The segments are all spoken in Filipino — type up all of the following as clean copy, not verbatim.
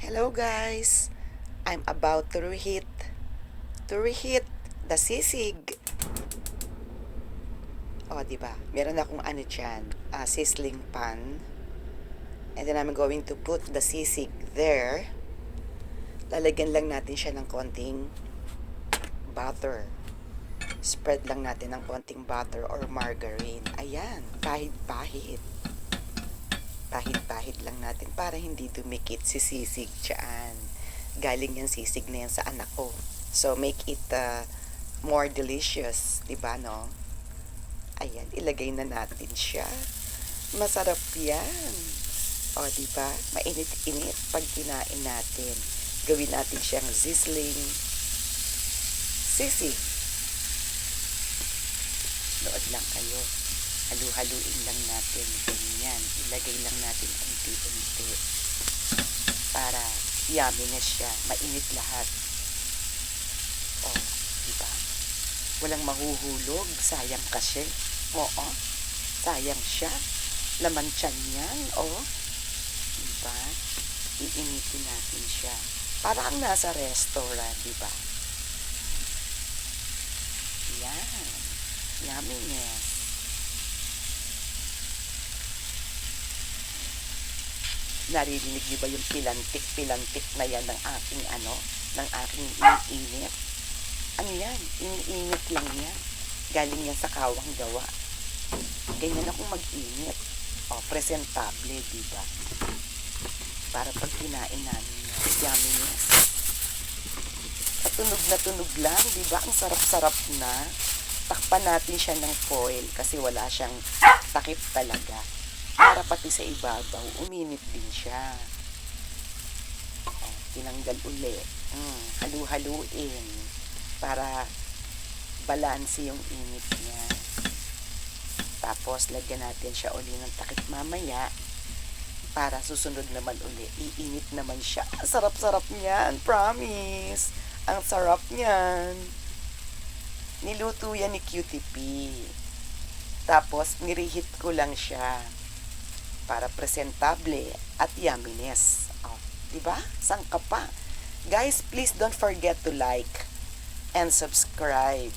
Hello guys! I'm about to reheat the sisig. O, di ba? Meron akong ano dyan, sizzling pan. And then I'm going to put the sisig there. Lalagyan lang natin siya ng konting butter. Spread lang natin ng konting butter or margarine. Ayan, pahid-pahid. Pahid-pahid lang natin para hindi dumikit si sisig dyan. Galing yan sisig na yan sa anak ko. So, make it more delicious. Diba, no? Ayan, ilagay na natin siya. Masarap yan. O, diba? Mainit-init pag kinain natin. Gawin natin siyang sizzling sisig. Nood lang kayo. Halu-haluin lang natin. Ganyan. Ilagay lang natin unti-unti. Para yummy na siya. Mainit lahat. O, diba? Walang mahuhulog. Sayang kasi. Oo. Sayang siya. Laman tiyan yan. O. Diba? Iinitin natin siya. Para ang nasa restaurant. Diba? Yan. Yumminess. Naririnig niyo ba yung pilantik na yan ng aking iniinit? Ano yan? Iniinit lang yan. Galing yan sa kawang gawa. Ganyan akong mag-init. O, presentable, diba? Para pag kinain namin yan, yumminess. Tunog lang, diba? Ang sarap-sarap na. Takpan natin siya ng foil kasi wala siyang takip talaga. Para pati sa ibabaw, uminit din siya. O, tinanggal ulit. Halu-haluin para balanse yung init niya. Tapos, lagyan natin siya uli ng takip mamaya para susunod naman uli. Iinit naman siya. Ang sarap-sarap niyan, promise. Ang sarap niyan. Niluto yan ni Cutie P. Tapos, nireheat ko lang siya para presentable at yumminess. Oh, diba? Sangka pa. Guys, please don't forget to like and subscribe.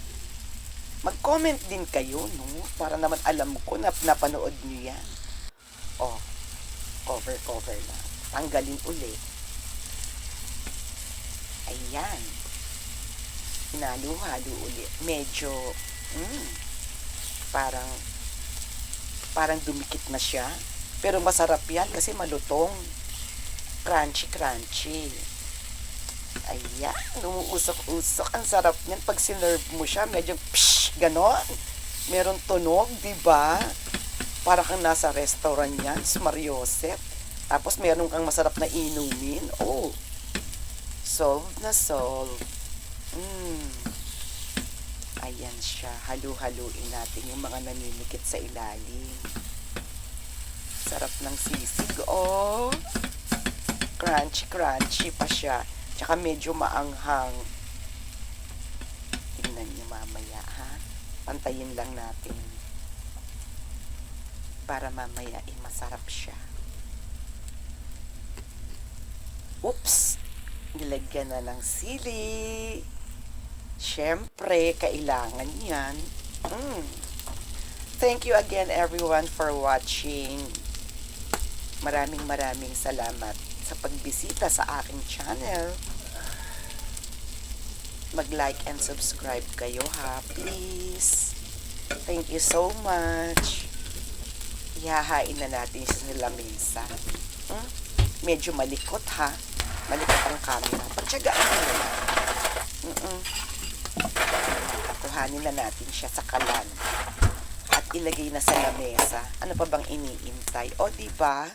Mag-comment din kayo, no? Para naman alam ko na napanood nyo yan. Oh, cover na. Tanggalin uli. Ayan. Hinalo-halo uli. Medyo, parang dumikit na siya. Pero masarap yan kasi malutong. Crunchy. Ayan, umuusok-usok. Ang sarap niyan pag sinerve mo siya. Medyo ganon. Meron tunog, diba? Para kang nasa restaurant yan, Mariosep. Tapos meron kang masarap na inumin. Oh, solve na solve. Ayan siya. Halu-haluin natin yung mga naninikit sa ilalim. Sarap ng sisig. Oh, crunchy pa siya. Tsaka medyo maanghang. Tingnan niyo mamaya, ha? Pantayin lang natin. Para mamaya masarap siya. Oops! Nilagyan na ng sili. Siyempre, kailangan yan. Thank you again everyone for watching. Maraming salamat sa pagbisita sa aking channel. Mag-like and subscribe kayo, ha, please. Thank you so much. Ihahain na natin sa lamesa. Medyo malikot, ha. Malikot ang camera. Pagtsagaan mo na. Kuhanin na natin siya sa kalan. At ilagay na sa lamesa. Ano pa bang iniintay? O, diba?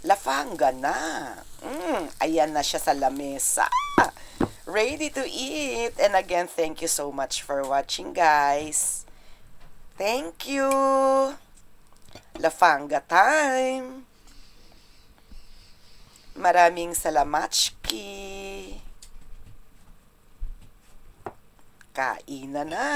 Lafanga na. Ayan na siya sa lamesa. Ready to eat. And again, thank you so much for watching, guys. Thank you. Lafanga time. Maraming salamatski. Kain na.